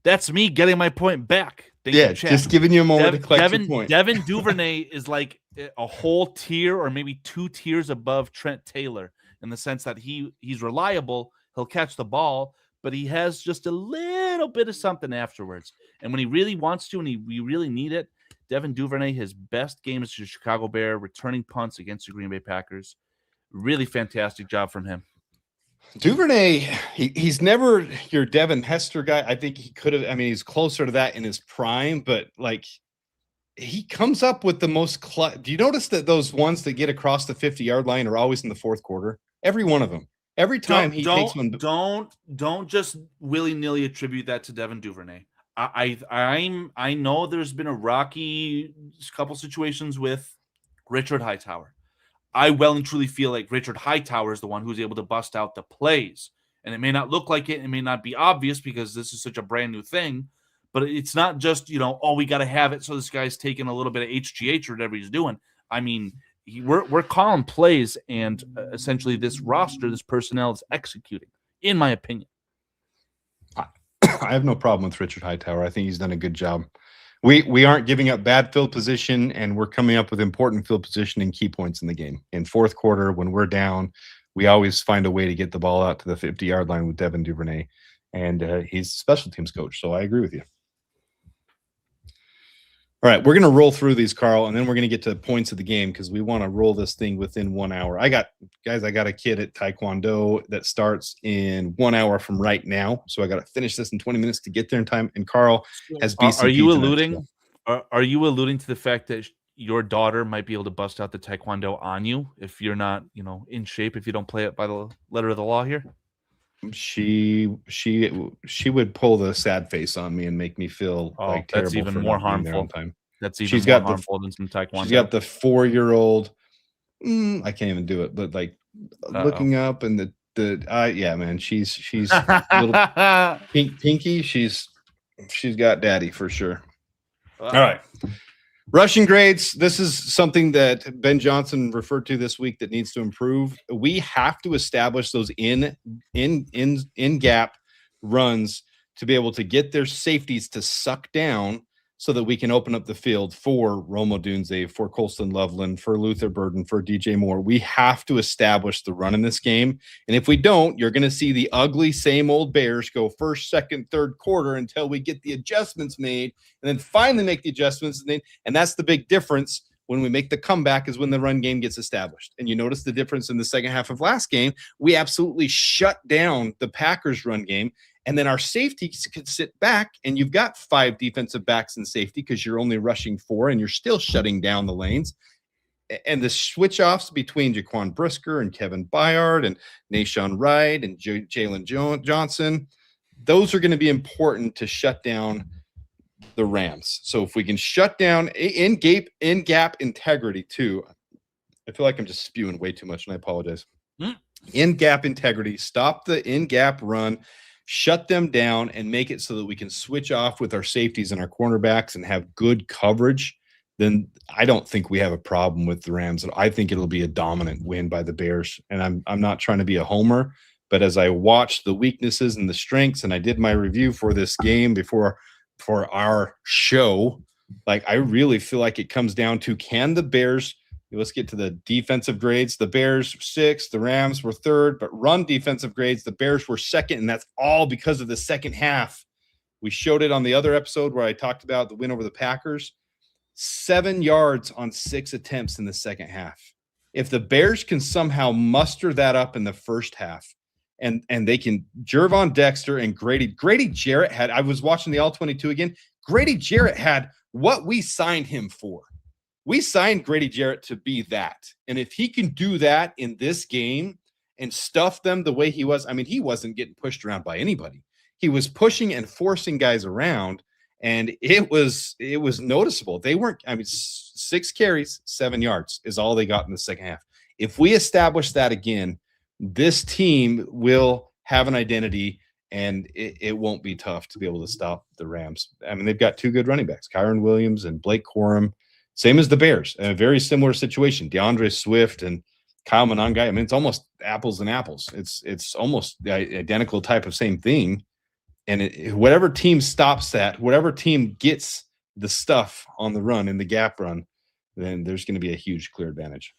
That's me getting my point back. Thank you, just giving you a moment to collect your point. Devin Duvernay is like a whole tier or maybe 2 tiers above Trent Taylor in the sense that he's reliable. He'll catch the ball, but he has just a little bit of something afterwards. And when he really wants to and we really need it, Devin Duvernay, his best game is the Chicago Bear, returning punts against the Green Bay Packers. Really fantastic job from him. Duvernay, he's never your Devin Hester guy. I think he could have. I mean, he's closer to that in his prime, but like he comes up with the most. Do you notice that those ones that get across the 50-yard line are always in the fourth quarter? Every one of them. Every time he takes one. Don't just willy-nilly attribute that to Devin Duvernay. I know there's been a rocky couple situations with Richard Hightower. I well and truly feel like Richard Hightower is the one who's able to bust out the plays. And it may not look like it. It may not be obvious because this is such a brand new thing. But it's not just, we got to have it so this guy's taking a little bit of HGH or whatever he's doing. I mean, we're calling plays, and essentially this roster, this personnel is executing, in my opinion. I have no problem with Richard Hightower. I think he's done a good job. We aren't giving up bad field position, and we're coming up with important field position and key points in the game. In fourth quarter, when we're down, we always find a way to get the ball out to the 50-yard line with Devin Duvernay, and he's a special teams coach, so I agree with you. All right, we're going to roll through these, Carl, and then we're going to get to the points of the game because we want to roll this thing within 1 hour. I got a kid at Taekwondo that starts in 1 hour from right now, so I got to finish this in 20 minutes to get there in time. And Carl has BCP. Are you alluding to the fact that your daughter might be able to bust out the Taekwondo on you if you're not, in shape, if you don't play it by the letter of the law here? She would pull the sad face on me and make me feel like terrible. That's even more harmful. That's even more harmful than some Taekwondo. She's got the 4-year-old. I can't even do it, but like looking up and yeah, man, she's little pinky. She's got daddy for sure. Wow. All right. Rushing grades. This is something that Ben Johnson referred to this week that needs to improve. We have to establish those in gap runs to be able to get their safeties to suck down so that we can open up the field for Rome Odunze, for Colston Loveland, for Luther Burden, for DJ Moore. We have to establish the run in this game. And if we don't, you're going to see the ugly same old Bears go first, second, third quarter until we get the adjustments made and then finally make the adjustments. And that's the big difference when we make the comeback is when the run game gets established. And you notice the difference in the second half of last game. We absolutely shut down the Packers run game. And then our safeties could sit back, and you've got 5 defensive backs in safety because you're only rushing 4, and you're still shutting down the lanes. And the switch-offs between Jaquan Brisker and Kevin Byard and Nashawn Wright and Jalen Johnson, those are going to be important to shut down the Rams. So if we can shut down in-gap integrity too, I feel like I'm just spewing way too much, and I apologize. In-gap integrity, stop the in-gap run, shut them down, and make it so that we can switch off with our safeties and our cornerbacks and have good coverage, then I don't think we have a problem with the Rams. I think it'll be a dominant win by the Bears. And I'm not trying to be a homer, but as I watched the weaknesses and the strengths, and I did my review for this game for our show, like I really feel like it comes down to, can the Bears let's get to the defensive grades. The Bears 6th, the Rams were 3rd, but run defensive grades, the Bears were 2nd, and that's all because of the second half. We showed it on the other episode where I talked about the win over the Packers. 7 yards on 6 attempts in the second half. If the Bears can somehow muster that up in the first half, and they can, Jervon Dexter and Grady Jarrett had, I was watching the All-22 again, Grady Jarrett had what we signed him for. We signed Grady Jarrett to be that. And if he can do that in this game and stuff them the way he was, I mean, he wasn't getting pushed around by anybody. He was pushing and forcing guys around, and it was noticeable. They weren't, I mean, 6 carries, 7 yards is all they got in the second half. If we establish that again, this team will have an identity, and it won't be tough to be able to stop the Rams. I mean, they've got 2 good running backs, Kyron Williams and Blake Corum, same as the Bears, a very similar situation. DeAndre Swift and Kyle Monangai. I mean, it's almost apples and apples. It's almost the identical type of same thing. And whatever team stops that, whatever team gets the stuff on the run in the gap run, then there's going to be a huge clear advantage.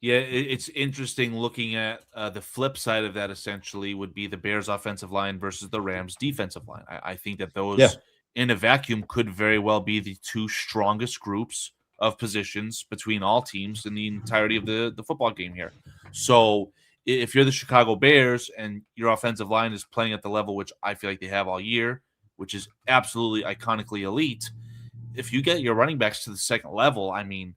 Yeah, it's interesting looking at the flip side of that. Essentially, would be the Bears' offensive line versus the Rams' defensive line. I think that those, in a vacuum, could very well be the 2 strongest groups of positions between all teams in the entirety of the football game here. So if you're the Chicago Bears and your offensive line is playing at the level which I feel like they have all year, which is absolutely iconically elite, if you get your running backs to the second level, I mean,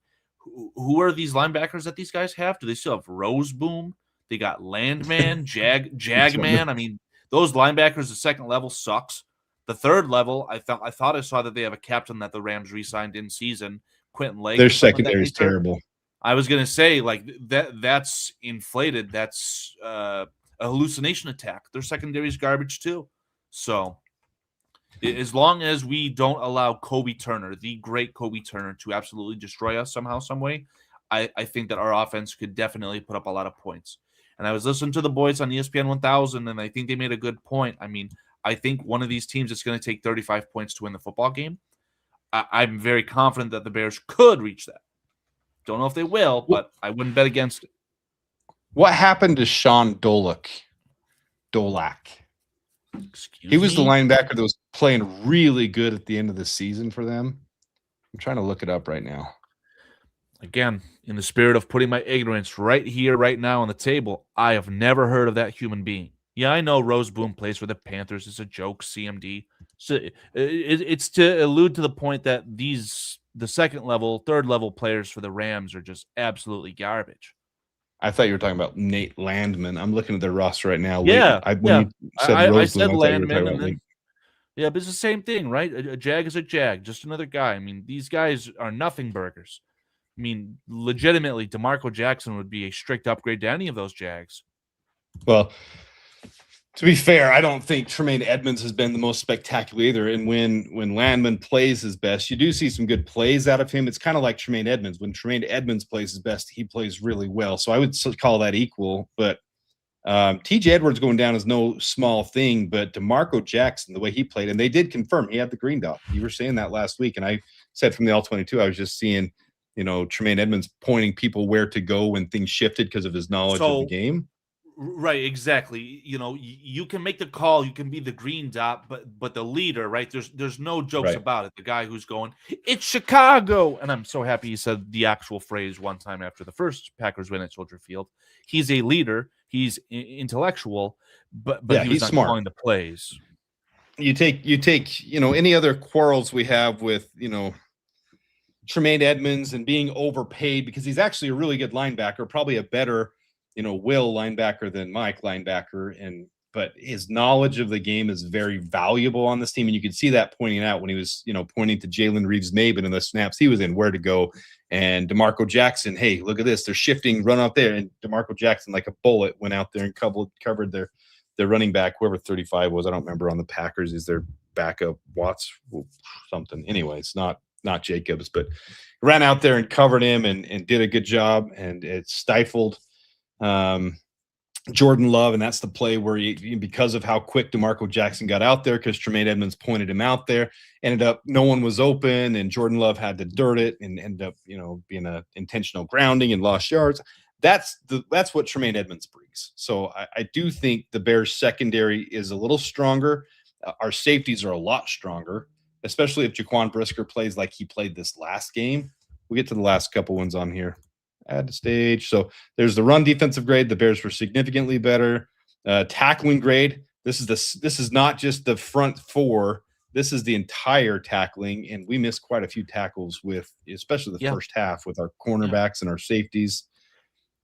who are these linebackers that these guys have? Do they still have Roseboom? They got Landman, Jagman. I mean, those linebackers, the second level sucks. The third level, I thought I saw that they have a captain that the Rams re-signed in season, Quentin Lake. Their secondary is terrible. I was gonna say, like, that's inflated. That's a hallucination attack. Their secondary is garbage too. So as long as we don't allow Kobe Turner, the great Kobe Turner, to absolutely destroy us somehow, some way, I think that our offense could definitely put up a lot of points. And I was listening to the boys on ESPN 1000, and I think they made a good point. I mean, I think one of these teams is going to take 35 points to win the football game. I'm very confident that the Bears could reach that. Don't know if they will, but I wouldn't bet against it. What happened to Sean Dolac? He was the linebacker that was playing really good at the end of the season for them. I'm trying to look it up right now. Again, in the spirit of putting my ignorance right here, right now on the table, I have never heard of that human being. Yeah, I know Roseboom plays for the Panthers. It's a joke, CMD. So it's to allude to the point that the second level, third level players for the Rams are just absolutely garbage. I thought you were talking about Nate Landman. I'm looking at their roster right now. Yeah, I said Landman, and then, yeah, but it's the same thing, right? A Jag is a Jag, just another guy. I mean, these guys are nothing burgers. I mean, legitimately, DeMarco Jackson would be a strict upgrade to any of those Jags. Well, to be fair, I don't think Tremaine Edmonds has been the most spectacular either. And when Landman plays his best, you do see some good plays out of him. It's kind of like Tremaine Edmonds. When Tremaine Edmonds plays his best, he plays really well. So I would call that equal. But TJ Edwards going down is no small thing. But DeMarco Jackson, the way he played, and they did confirm he had the green dot. You were saying that last week, and I said from the All-22, I was just seeing, Tremaine Edmonds pointing people where to go when things shifted because of his knowledge of the game. Right, exactly. You can make the call, you can be the green dot, but the leader, right? There's no jokes about it. The guy who's going, it's Chicago, and I'm so happy he said the actual phrase one time after the first Packers win at Soldier Field. He's a leader, he's intellectual, but he's not smart. calling the plays. You take any other quarrels we have with Tremaine Edmonds and being overpaid, because he's actually a really good linebacker, probably a better Will linebacker than Mike linebacker, but his knowledge of the game is very valuable on this team, and you could see that pointing out when he was pointing to Jalen Reeves-Maybin in the snaps he was in, where to go. And DeMarco Jackson, hey, look at this, they're shifting, run out there, and DeMarco Jackson, like a bullet, went out there and covered their running back, whoever 35 was, I don't remember, on the Packers, is their backup, Watts something. Anyways, not Jacobs, but ran out there and covered him and did a good job, and it stifled Jordan Love, and that's the play where because of how quick DeMarco Jackson got out there, because Tremaine Edmonds pointed him out there, ended up no one was open, and Jordan Love had to dirt it and ended up, being a intentional grounding and lost yards. That's what Tremaine Edmonds brings. So I do think the Bears secondary is a little stronger. Our safeties are a lot stronger, especially if Jaquan Brisker plays like he played this last game. We'll get to the last couple ones on here. Add to stage. So there's the run defensive grade. The Bears were significantly better. Tackling grade. This is not just the front four. This is the entire tackling, and we missed quite a few tackles with, especially the first half, with our cornerbacks and our safeties.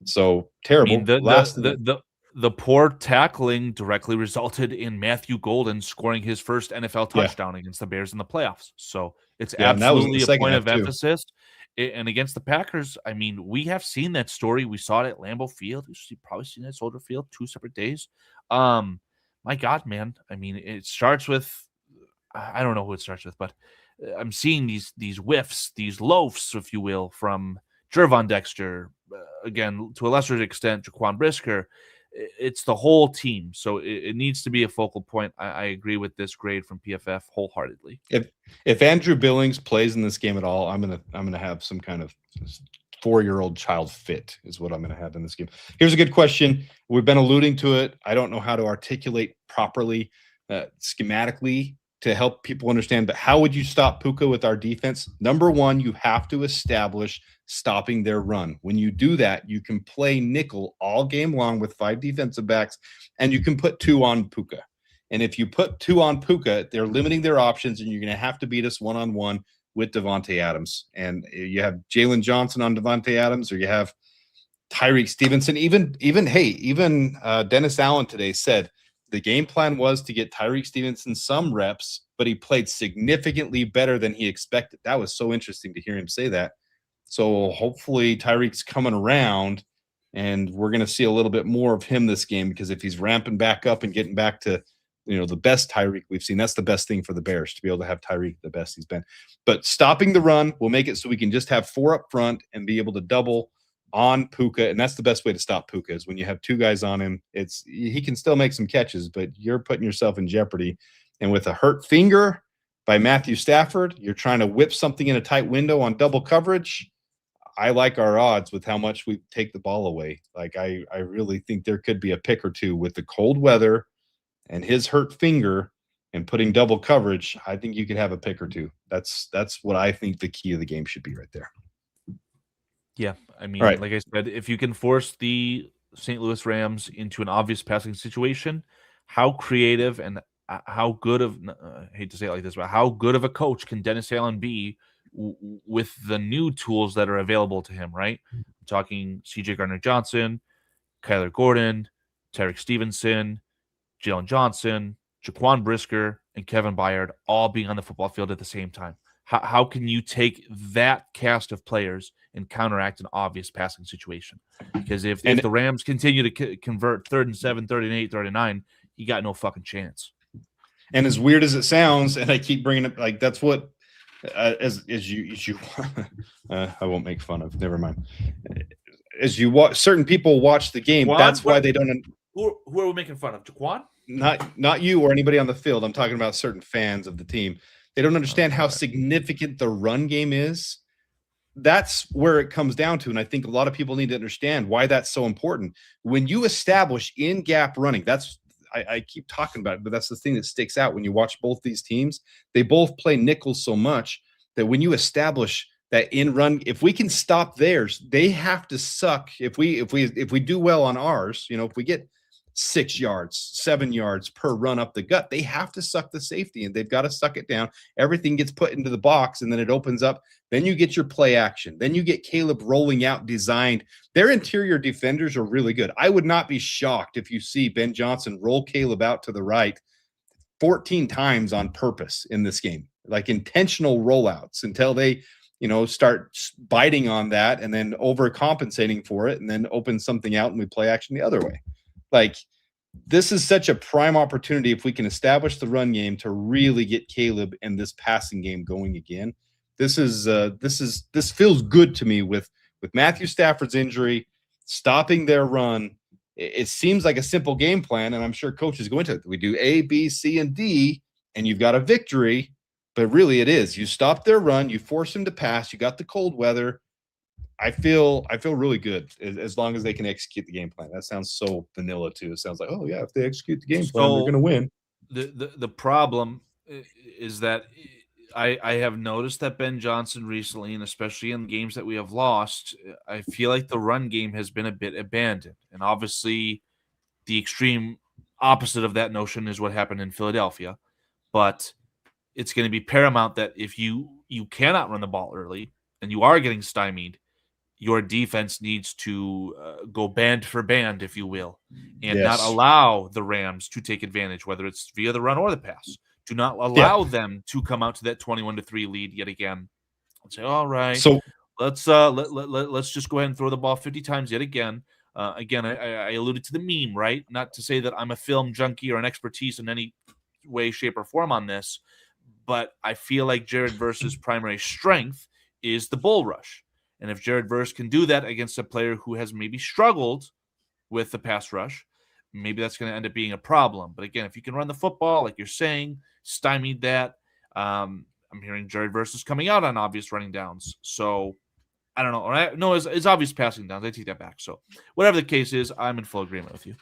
So terrible. I mean, the poor tackling directly resulted in Matthew Golden scoring his first NFL touchdown against the Bears in the playoffs. So it's absolutely a point of emphasis. And against the Packers, I mean, we have seen that story. We saw it at Lambeau Field. You've probably seen it at Soldier Field, 2 separate days. My God, man. I mean, it starts with, I don't know who it starts with, but I'm seeing these whiffs, these loafs, if you will, from Jervon Dexter, again, to a lesser extent, Jaquan Brisker. It's the whole team, so it needs to be a focal point. I agree with this grade from PFF wholeheartedly. If Andrew Billings plays in this game at all, I'm gonna have some kind of 4-year-old child fit is what I'm gonna have in this game. Here's a good question. We've been alluding to it. I don't know how to articulate properly, schematically, to help people understand, but how would you stop Puka with our defense? Number one, you have to establish stopping their run. When you do that, you can play nickel all game long with 5 defensive backs, and you can put 2 on Puka. And if you put 2 on Puka, they're limiting their options, and you're going to have to beat us one-on-one with Davante Adams. And you have Jalen Johnson on Davante Adams, or you have Tyreek Stevenson. Even Dennis Allen today said the game plan was to get Tyreek Stevenson some reps, but he played significantly better than he expected. That was so interesting to hear him say that. So hopefully Tyreek's coming around, and we're going to see a little bit more of him this game, because if he's ramping back up and getting back to, the best Tyreek we've seen, that's the best thing for the Bears, to be able to have Tyreek the best he's been. But stopping the run will make it so we can just have 4 up front and be able to double on Puka, and that's the best way to stop Puka, is when you have 2 guys on him. He can still make some catches, but you're putting yourself in jeopardy. And with a hurt finger by Matthew Stafford, you're trying to whip something in a tight window on double coverage. I like our odds with how much we take the ball away. Like I really think there could be a pick or two with the cold weather and his hurt finger and putting double coverage. I think you could have a pick or two. That's what I think the key of the game should be right there. Yeah, I mean, like I said, if you can force the St. Louis Rams into an obvious passing situation, how creative and how good of, I hate to say it like this, but how good of a coach can Dennis Allen be with the new tools that are available to him, right? I'm talking CJ Gardner-Johnson, Kyler Gordon, Tyreek Stevenson, Jalen Johnson, Jaquan Brisker, and Kevin Byard all being on the football field at the same time. How can you take that cast of players and counteract an obvious passing situation? Because if the Rams continue to convert 3rd and 7, 3rd and 8, 3rd and 9, you got no fucking chance. And as weird as it sounds, and I keep bringing it, like that's what as you I won't make fun of. Never mind. As you watch, certain people watch the game. That's why they don't. Who are we making fun of? Jaquan? Not you or anybody on the field. I'm talking about certain fans of the team. They don't understand how significant the run game is. That's where it comes down to. And I think a lot of people need to understand why that's so important. When you establish in-gap running, I keep talking about it, but that's the thing that sticks out when you watch both these teams. They both play nickel so much that when you establish that in run, if we can stop theirs, they have to suck. If we do well on ours, if we get 6 yards, 7 yards per run up the gut, they have to suck the safety, and they've got to suck it down. Everything gets put into the box, and then it opens up. Then you get your play action. Then you get Caleb rolling out designed. Their interior defenders are really good. I would not be shocked if you see Ben Johnson roll Caleb out to the right 14 times on purpose in this game, like intentional rollouts, until they start biting on that and then overcompensating for it, and then open something out and we play action the other way. Like, this is such a prime opportunity if we can establish the run game to really get Caleb and this passing game going again. This feels good to me with Matthew Stafford's injury, stopping their run. it seems like a simple game plan, and I'm sure coaches go into it. We do A, B, C, and D, and you've got a victory. But really, it is. You stop their run, you force them to pass. You got the cold weather. I feel really good as long as they can execute the game plan. That sounds so vanilla too. It sounds like, oh yeah, if they execute the game plan, they're going to win. The problem is that I have noticed that Ben Johnson recently, and especially in games that we have lost, I feel like the run game has been a bit abandoned. And obviously, the extreme opposite of that notion is what happened in Philadelphia. But it's going to be paramount that if you cannot run the ball early and you are getting stymied, your defense needs to go band for band, if you will, and not allow the Rams to take advantage, whether it's via the run or the pass. Do not allow them to come out to that 21-3 lead yet again and say, all right, so let's just go ahead and throw the ball 50 times yet again. Again, I alluded to the meme, right? Not to say that I'm a film junkie or an expertise in any way, shape, or form on this, but I feel like Jared Verse's primary strength is the bull rush. And if Jared Verse can do that against a player who has maybe struggled with the pass rush, maybe that's going to end up being a problem. But again, if you can run the football, like you're saying, stymied that. I'm hearing Jared Verse is coming out on obvious running downs. So I don't know. All right? No, it's obvious passing downs. I take that back. So whatever the case is, I'm in full agreement with you.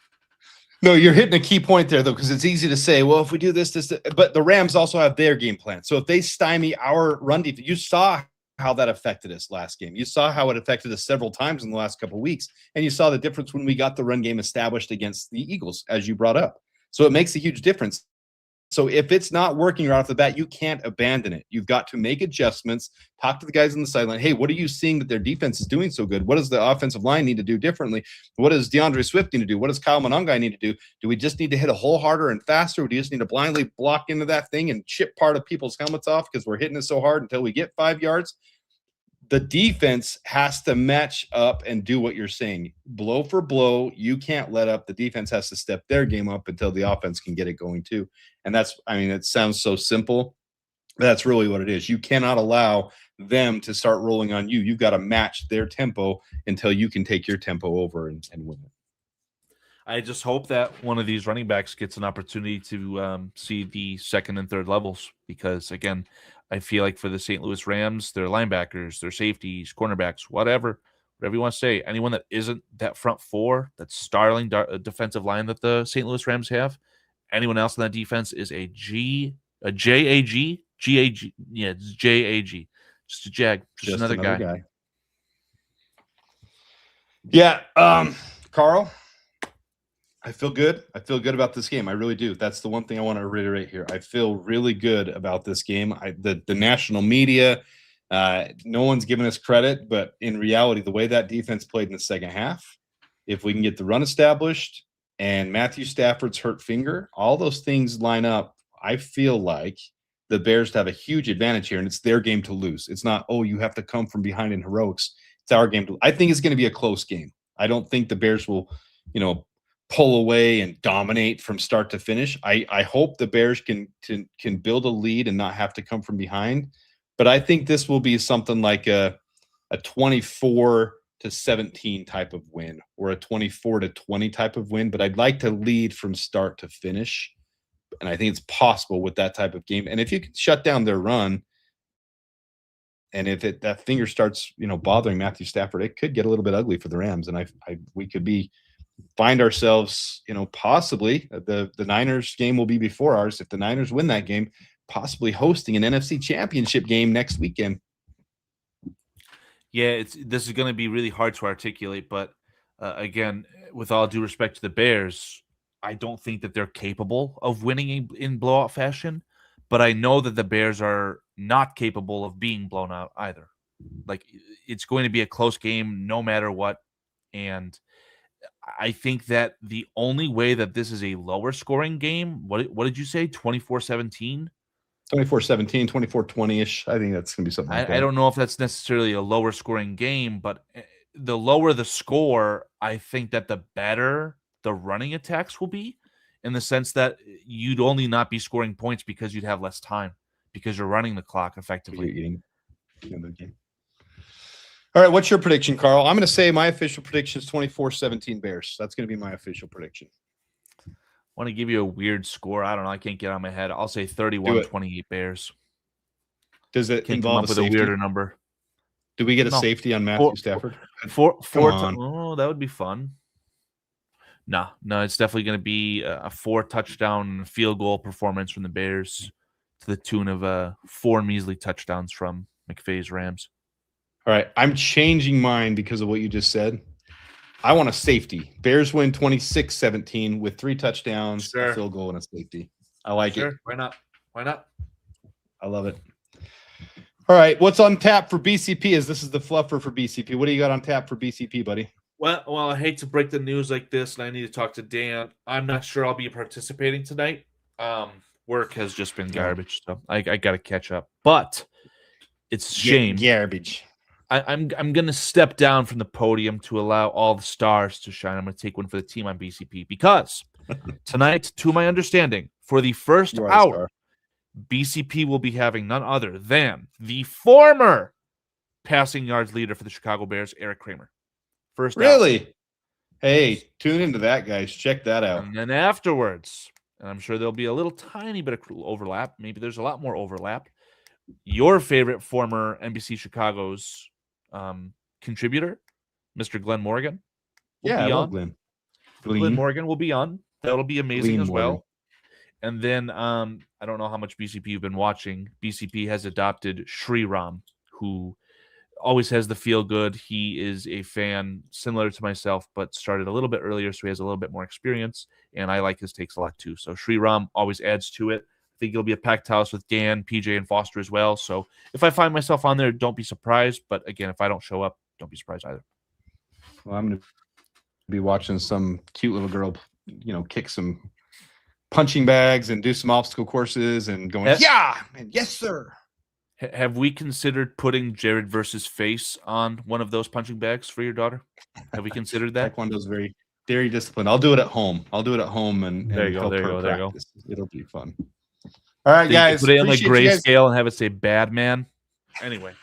No, you're hitting a key point there, though, because it's easy to say, well, if we do this, but the Rams also have their game plan. So if they stymie our run defense, you saw how that affected us last game. You saw how it affected us several times in the last couple of weeks, and you saw the difference when we got the run game established against the Eagles, as you brought up. So it makes a huge difference. So if it's not working right off the bat, you can't abandon it. You've got to make adjustments, talk to the guys on the sideline. Hey, what are you seeing that their defense is doing so good? What does the offensive line need to do differently? What does DeAndre Swift need to do? What does Kyle Monangai need to do? Do we just need to hit a hole harder and faster? Or do you just need to blindly block into that thing and chip part of people's helmets off because we're hitting it so hard until we get 5 yards? The defense has to match up and do what you're saying. Blow for blow, you can't let up. The defense has to step their game up until the offense can get it going too. And it sounds so simple, but that's really what it is. You cannot allow them to start rolling on you. You've got to match their tempo until you can take your tempo over and win it. I just hope that one of these running backs gets an opportunity to see the second and third levels because, again, I feel like for the St. Louis Rams, their linebackers, their safeties, cornerbacks, whatever you want to say, anyone that isn't that front four, that startling defensive line that the St. Louis Rams have, anyone else in that defense is a J-A-G? G-A-G. Yeah, it's J-A-G. Just a jag. Just another guy. Yeah, Carl, I feel good. I feel good about this game. I really do. That's the one thing I want to reiterate here. I feel really good about this game. The national media, no one's giving us credit, but in reality, the way that defense played in the second half, if we can get the run established and Matthew Stafford's hurt finger, all those things line up. I feel like the Bears have a huge advantage here, and it's their game to lose. It's not, oh, you have to come from behind in heroics. It's our game. I think it's going to be a close game. I don't think the Bears will, pull away and dominate from start to finish. I hope the Bears can build a lead and not have to come from behind. But I think this will be something like a 24-17 type of win or a 24-20 type of win. But I'd like to lead from start to finish. And I think it's possible with that type of game. And if you can shut down their run, and if that finger starts, bothering Matthew Stafford, it could get a little bit ugly for the Rams. And we could find ourselves, possibly the Niners game will be before ours. If the Niners win that game, possibly hosting an NFC Championship game next weekend. Yeah, this is going to be really hard to articulate, but again, with all due respect to the Bears, I don't think that they're capable of winning in blowout fashion, but I know that the Bears are not capable of being blown out either. Like, it's going to be a close game no matter what, and I think that the only way that this is a lower scoring game, what did you say, 24-17? 24-17, 24-20-ish. I think that's going to be something like that. I don't know if that's necessarily a lower scoring game, but the lower the score, I think that the better the running attacks will be, in the sense that you'd only not be scoring points because you'd have less time because you're running the clock effectively. You're eating the game. All right, what's your prediction, Carl? I'm going to say my official prediction is 24-17 Bears. That's going to be my official prediction. I want to give you a weird score. I don't know. I can't get out of my head. I'll say 31-28 Bears. Does it Can't involve come up with a weirder number? Do we get a safety on Matthew Stafford? Oh, that would be fun. No, it's definitely going to be a 4-touchdown field goal performance from the Bears to the tune of 4 measly touchdowns from McVay's Rams. All right, I'm changing mine because of what you just said. I want a safety. Bears win 26-17 with 3 touchdowns, a field goal, and a safety. I like it. Why not? I love it. All right, what's on tap for BCP? This is the fluffer for BCP. What do you got on tap for BCP, buddy? Well, I hate to break the news like this, and I need to talk to Dan. I'm not sure I'll be participating tonight. Work has just been garbage, so I got to catch up. But it's a shame. Garbage. I'm going to step down from the podium to allow all the stars to shine. I'm going to take one for the team on BCP because tonight, to my understanding, for the first hour, BCP will be having none other than the former passing yards leader for the Chicago Bears, Eric Kramer. First really? Hour. Hey, tune into that, guys. Check that out. And then afterwards, and I'm sure there'll be a little tiny bit of overlap. Maybe there's a lot more overlap. Your favorite former NBC Chicago's contributor, Mr. Glenn Morgan. I love Glenn. Glenn Morgan will be on. That'll be amazing Glenn as well. Morgan. And then I don't know how much BCP you've been watching. BCP has adopted Shriram, who always has the feel good. He is a fan similar to myself, but started a little bit earlier, so he has a little bit more experience. And I like his takes a lot too. So Shriram always adds to it. I think it'll be a packed house with Dan, PJ, and Foster as well. So if I find myself on there, don't be surprised. But again, if I don't show up, don't be surprised either. Well, I'm going to be watching some cute little girl, kick some punching bags and do some obstacle courses and going, and yes, sir. Have we considered putting Jared versus Face on one of those punching bags for your daughter? Have we considered that? Taekwondo's very, very disciplined. I'll do it at home. and there you go. It'll be fun. All right, guys. Put it on the grayscale and have it say "bad man." Anyway.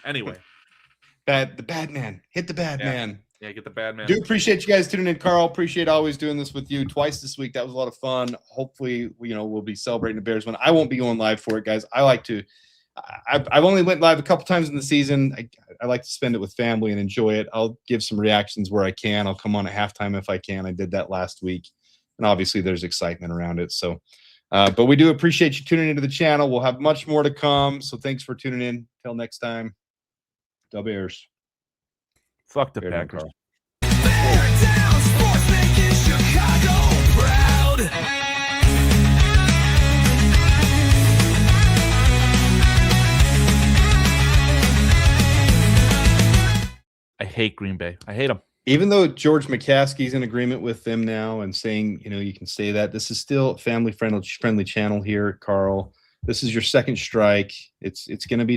The bad man. Hit the bad man. Yeah, get the bad man. Do appreciate you guys tuning in, Carl. Appreciate always doing this with you twice this week. That was a lot of fun. Hopefully, we'll be celebrating the Bears win. I won't be going live for it, guys. I like to. I've only went live a couple times in the season. I like to spend it with family and enjoy it. I'll give some reactions where I can. I'll come on at halftime if I can. I did that last week, and obviously there's excitement around it. So, but we do appreciate you tuning into the channel. We'll have much more to come. So thanks for tuning in. Till next time, the Bears. Fuck the Packers. Bear down, sports making Chicago proud. I hate Green Bay. I hate them. Even though George McCaskey's in agreement with them now and saying, you can say that, this is still a family-friendly channel here, Carl. This is your second strike. It's going to be